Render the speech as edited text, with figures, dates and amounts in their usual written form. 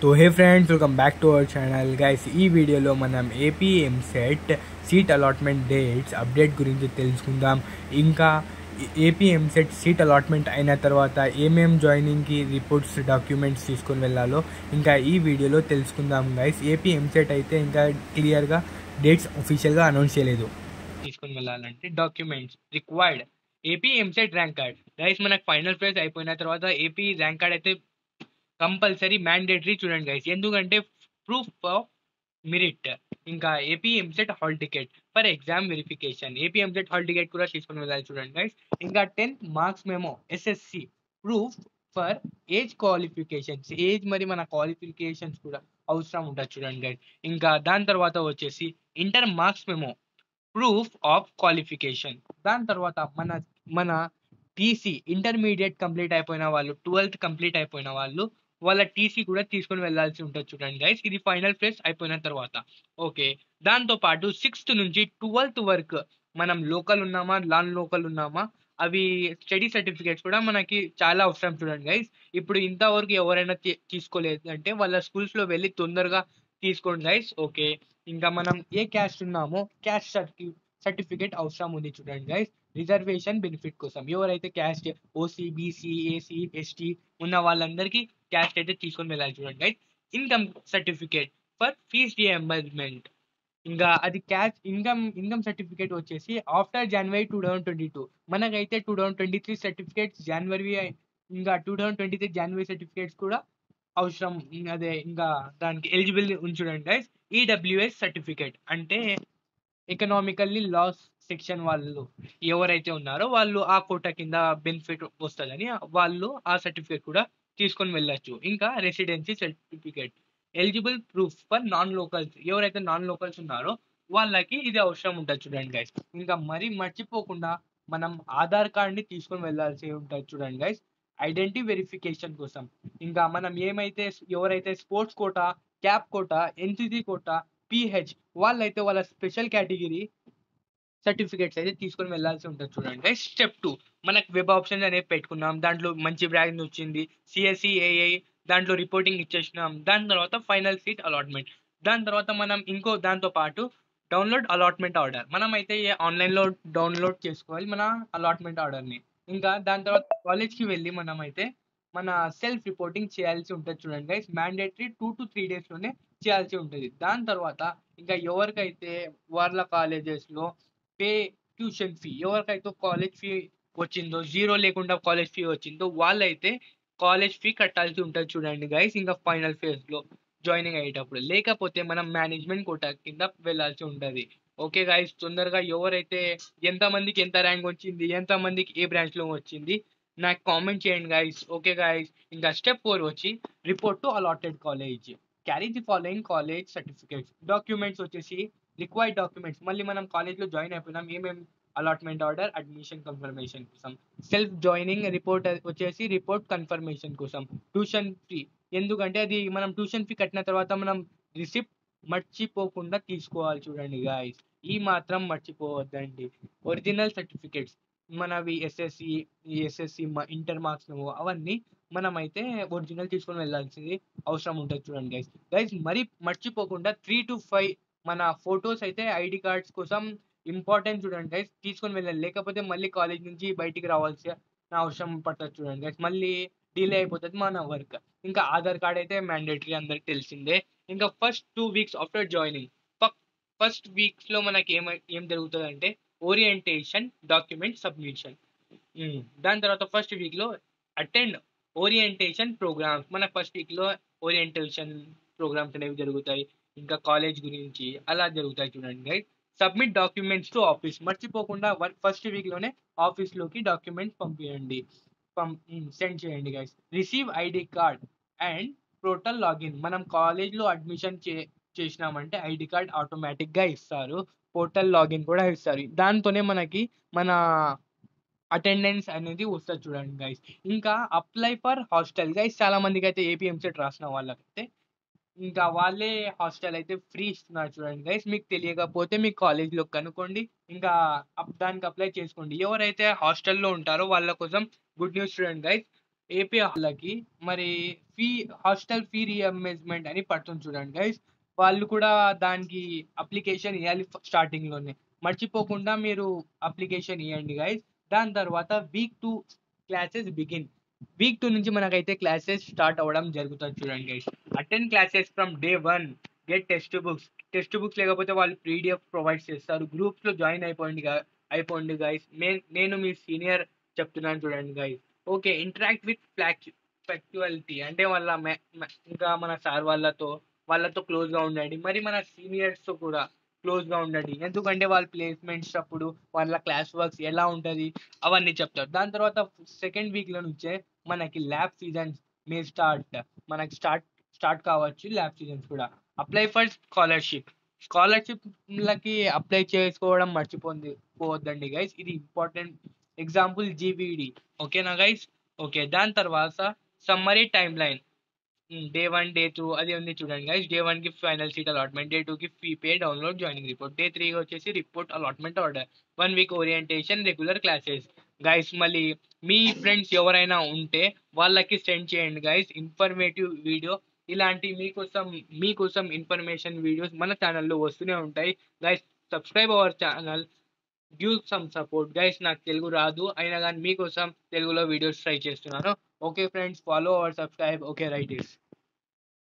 तो hey friends, welcome back to our channel guys. ఈ వీడియోలో మనం AP EAMCET seat allotment dates update గురించి తెలుసుకుందాం. ఇంకా ఏపీ ఎంసెట్ సీట్ అలాట్మెంట్ అయిన తర్వాత ఏమేం జాయినింగ్కి రిపోర్ట్స్ డాక్యుమెంట్స్ తీసుకొని వెళ్ళాలో ఇంకా ఈ వీడియోలో తెలుసుకుందాం గైస్. ఏపీ ఎంసెట్ అయితే ఇంకా క్లియర్గా డేట్స్ అఫీషియల్గా అనౌన్స్ చేయలేదు. తీసుకొని వెళ్ళాలంటే documents required AP EAMCET rank card guys. మనకు ఫైనల్ ఫేజ్ అయిపోయిన తర్వాత ఏపీ ర్యాంక్ కార్డ్ అయితే కంపల్సరీ మ్యాండేటరీ చూడండి గైస్. ఎందుకంటే ప్రూఫ్ ఆఫ్ మెరిట్. ఇంకా AP EAMCET hall ticket for exam verification, AP EAMCET hall ticket కూడా తీసుకుని వెళ్ళాలి చూడండి గైస్. ఇంకా 10th marks memo, SSC proof for age qualifications, age మరి మన క్వాలిఫికేషన్స్ కూడా అవసరం ఉంటుంది చూడండి గైస్. ఇంకా దాని తర్వాత వచ్చేసి inter marks memo, proof of qualification. దాని తర్వాత మన టీసీ, ఇంటర్మీడియట్ కంప్లీట్ అయిపోయిన వాళ్ళు, 12th కంప్లీట్ అయిపోయిన వాళ్ళు వాళ్ళ టీసీ కూడా తీసుకొని వెళ్ళాల్సి ఉంటుంది చూడండి గైస్. ఇది ఫైనల్ ఫేజ్ అయిపోయిన తర్వాత. ఓకే, దాంతో పాటు 6th నుంచి 12th వరకు మనం లోకల్ ఉన్నామా, నాన్ లోకల్ ఉన్నామా, అవి స్టడీ సర్టిఫికేట్స్ కూడా మనకి చాలా అవసరం చూడండి గైస్. ఇప్పుడు ఇంతవరకు ఎవరైనా తీసుకోలేదు అంటే వాళ్ళ స్కూల్స్లో వెళ్ళి తొందరగా తీసుకోండి గైస్. ఓకే, ఇంకా మనం ఏ క్యాస్ట్ ఉన్నామో క్యాస్ట్ సర్టిఫికేట్ అవసరం ఉంది చూడండి గైస్. రిజర్వేషన్ బెనిఫిట్ కోసం ఎవరైతే caste OC, BC, SC, ST ఉన్న వాళ్ళందరికీ క్యాస్ట్ అయితే తీసుకొని వెళ్ళాలి చూడండి guys. Income certificate for fee reimbursement. ఇంకా అది క్యాష్ ఇన్కమ్ సర్టిఫికేట్ వచ్చేసి ఆఫ్టర్ జనవరి 2022. మనకైతే 2023 సర్టిఫికేట్స్ జనవరి, ఇంకా 2023 జనవరి సర్టిఫికేట్స్ కూడా అవసరం. అదే ఇంకా దానికి ఎలిజిబుల్ ఉంచుడండి గైస్. ఈడబ్ల్యూఎస్ సర్టిఫికేట్ అంటే ఎకనామికల్లీ లాస్ సెక్షన్ వాళ్ళు ఎవరైతే ఉన్నారో వాళ్ళు ఆ కోటా కింద బెనిఫిట్ వస్తుందని వాళ్ళు ఆ సర్టిఫికేట్ కూడా తీసుకొని వెళ్ళచ్చు. ఇంకా residency certificate, eligible proof for non locals, ఎవరైతే నాన్ లోకల్స్ ఉన్నారో వాళ్ళకి ఇది అవసరం ఉంటుంది చూడండి గైస్. ఇంకా మరీ మర్చిపోకుండా మనం ఆధార్ కార్డ్ని తీసుకొని వెళ్ళాల్సి ఉంటుంది చూడండి గైస్, ఐడెంటిటీ వెరిఫికేషన్ కోసం. ఇంకా మనం ఎవరైతే sports quota, CAP quota, NCC quota, PH వాళ్ళైతే వాళ్ళ స్పెషల్ కేటగిరీ సర్టిఫికేట్స్ అయితే తీసుకొని వెళ్ళాల్సి ఉంటుంది చూడండి. స్టెప్ 2 మనకు వెబ్ ఆప్షన్స్ అనేవి పెట్టుకున్నాం, దాంట్లో మంచి బ్రాంచ్ వచ్చింది, సిఎస్సి, ఏఐ దాంట్లో రిపోర్టింగ్ ఇచ్చేసినాం. దాని తర్వాత ఫైనల్ సీట్ అలాట్మెంట్. దాని తర్వాత మనం దాంతో పాటు డౌన్లోడ్ అలాట్మెంట్ ఆర్డర్, మనం అయితే ఆన్లైన్లో డౌన్లోడ్ చేసుకోవాలి మన అలాట్మెంట్ ఆర్డర్ని. ఇంకా దాని తర్వాత కాలేజ్కి వెళ్ళి మనం అయితే మన సెల్ఫ్ రిపోర్టింగ్ చేయాల్సి ఉంటుంది చూడండి గైస్. మ్యాండేటరీ 2 to 3 డేస్లోనే చేయాల్సి ఉంటుంది. దాని తర్వాత ఇంకా ఎవరికైతే వాళ్ళ కాలేజెస్లో ట్యూషన్ ఫీ, ఎవరికైతే కాలేజ్ ఫీ వచ్చిందో, జీరో లేకుండా కాలేజ్ ఫీ వచ్చిందో వాళ్ళైతే కాలేజ్ ఫీ కట్టాల్సి ఉంటుంది చూడండి గైస్. ఇంకా ఫైనల్ ఫేజ్లో జాయినింగ్ అయ్యేటప్పుడు, లేకపోతే మనం మేనేజ్మెంట్ కోటా కింద వెళ్ళాల్సి ఉంటుంది. ఓకే గైస్, తొందరగా ఎవరైతే ఎంతమందికి ఎంత ర్యాంక్ వచ్చింది, ఎంతమందికి ఏ బ్రాంచ్లో వచ్చింది నాకు కామెంట్ చేయండి గైస్. ఓకే గైస్, ఇంకా స్టెప్ 4 వచ్చి report to allotted college, carry the following college certificates. Documents వచ్చేసి రిక్వైర్డ్ డాక్యుమెంట్స్, మళ్ళీ మనం కాలేజ్లో జాయిన్ అయిపోయినాం, ఏమేమి అలాట్మెంట్ ఆర్డర్, అడ్మిషన్ కన్ఫర్మేషన్ కోసం, సెల్ఫ్ జాయినింగ్ రిపోర్ట్ వచ్చేసి రిపోర్ట్ కన్ఫర్మేషన్ కోసం, ట్యూషన్ ఫీ, ఎందుకంటే అది మనం ట్యూషన్ ఫీ కట్టిన తర్వాత మనం రిసిప్ట్ మర్చిపోకుండా తీసుకోవాలి చూడండి గాయస్. ఈ మాత్రం మర్చిపోవద్దండి. ఒరిజినల్ సర్టిఫికేట్స్ మనవి ఎస్ఎస్సి ఇంటర్ మార్క్స్ అవన్నీ మనమైతే ఒరిజినల్ తీసుకొని వెళ్ళాల్సింది అవసరం ఉంటుంది చూడండి గైస్. మరి మర్చిపోకుండా 3 to 5 మన ఫొటోస్ అయితే ఐడి కార్డ్స్ కోసం ఇంపార్టెంట్ చూడండి గైస్, తీసుకొని వెళ్ళాలి. లేకపోతే మళ్ళీ కాలేజ్ నుంచి బయటికి రావాల్సిన అవసరం పడుతుంది చూడండి గైస్, మళ్ళీ డిలే అయిపోతుంది మన వర్క్. ఇంకా ఆధార్ కార్డ్ అయితే మ్యాండేటరీ, అందరికి తెలిసిందే. ఇంకా first 2 weeks after joining, first వీక్స్లో మనకి ఏం జరుగుతుంది అంటే ఓరియంటేషన్, డాక్యుమెంట్ సబ్మిషన్. దాని తర్వాత ఫస్ట్ వీక్లో అటెండ్ ఓరియంటేషన్ ప్రోగ్రామ్స్, మన ఫస్ట్ వీక్లో ఓరియంటేషన్ ప్రోగ్రామ్స్ అనేవి జరుగుతాయి. ఇంకా కాలేజ్ గురించి అలా జరుగుతాయి చూడండి guys. Submit documents to office, మర్చిపోకుండా ఫస్ట్ వీక్లోనే ఆఫీస్లోకి డాక్యుమెంట్స్ సెండ్ చేయండి guys. Receive ID card and portal login, మనం కాలేజ్లో అడ్మిషన్ చేసినామంటే ఐడి కార్డ్ ఆటోమేటిక్గా ఇస్తారు, పోర్టల్ లాగిన్ కూడా ఇస్తారు. దాంతోనే మనకి మన అటెండెన్స్ అనేది వస్తుంది చూడండి గైస్. ఇంకా అప్లై ఫర్ హాస్టల్ గైస్, చాలా మందికి అయితే ఏపీ ఎంసెట్ రాసిన వాళ్ళకైతే ఇంకా వాళ్ళే హాస్టల్ అయితే ఫ్రీ ఇస్తున్నారు చూడండి గైస్. మీకు తెలియకపోతే మీ కాలేజ్లో కనుక్కోండి, ఇంకా దానికి అప్లై చేసుకోండి. ఎవరైతే హాస్టల్లో ఉంటారో వాళ్ళ కోసం గుడ్ న్యూస్ చూడండి గైస్. ఏపీ వాళ్ళకి మరి ఫీ హాస్టల్ ఫీ రీఎంబర్స్మెంట్ అని పడుతుంది చూడండి గైస్. వాళ్ళు కూడా దానికి అప్లికేషన్ ఇవ్వాలి స్టార్టింగ్లోనే. మర్చిపోకుండా మీరు అప్లికేషన్ ఇవ్వండి గైస్. దాని తర్వాత వీక్ 2 క్లాసెస్ బిగిన్. వీక్ 2 నుంచి మనకైతే క్లాసెస్ స్టార్ట్ అవ్వడం జరుగుతుంది చూడండి guys. Attend classes from day 1. Get text books లేకపోతే వాళ్ళు పీడిఎఫ్ ప్రొవైడ్ చేస్తారు. గ్రూప్స్లో జాయిన్ అయిపోండి గైస్. నేను మీ సీనియర్ చెప్తున్నాను చూడండి గైస్. ఓకే, ఇంటరాక్ట్ విత్ ఫ్యాక్చువాలిటీ అంటే ఇంకా మన సార్ వాళ్ళతో క్లోజ్గా ఉండండి. మరి మన సీనియర్స్తో కూడా క్లోజ్గా ఉండండి. ఎందుకంటే వాళ్ళ ప్లేస్మెంట్స్ అప్పుడు వాళ్ళ క్లాస్ వర్క్స్ ఎలా ఉంటుంది అవన్నీ చెప్తారు. దాని తర్వాత సెకండ్ వీక్లో నుంచే మనకి ల్యాబ్ సీజన్స్ మే మనకి స్టార్ట్ కావచ్చు. ల్యాబ్ సీజన్స్ కూడా. అప్లై ఫర్ స్కాలర్షిప్లకి అప్లై చేసుకోవడం పోవద్దండి గైస్. ఇది ఇంపార్టెంట్. ఎగ్జాంపుల్ జీవీడి. ఓకేనా గైస్? ఓకే, దాని తర్వాత summary time line. Day 1 day 2 అది ఉంది చూడండి గైస్. డే 1కి ఫైనల్ సీట్ అలాట్మెంట్, డే 2కి fee pay download joining report, day 3 వచ్చేసి report allotment order, 1 week orientation, regular classes. Guys మళ్ళీ మీ ఫ్రెండ్స్ ఎవరైనా ఉంటే వాళ్ళకి సెండ్ చేయండి గైస్ ఇన్ఫర్మేటివ్ వీడియో. ఇలాంటి మీకోసం ఇన్ఫర్మేషన్ వీడియోస్ మన ఛానల్లో వస్తూనే ఉంటాయి guys. Subscribe our channel, give some support guys. నాకు తెలుగు రాదు అయినా కానీ మీకోసం తెలుగులో వీడియోస్ ట్రై చేస్తున్నాను. Okay friends, follow our, subscribe. Okay, right it.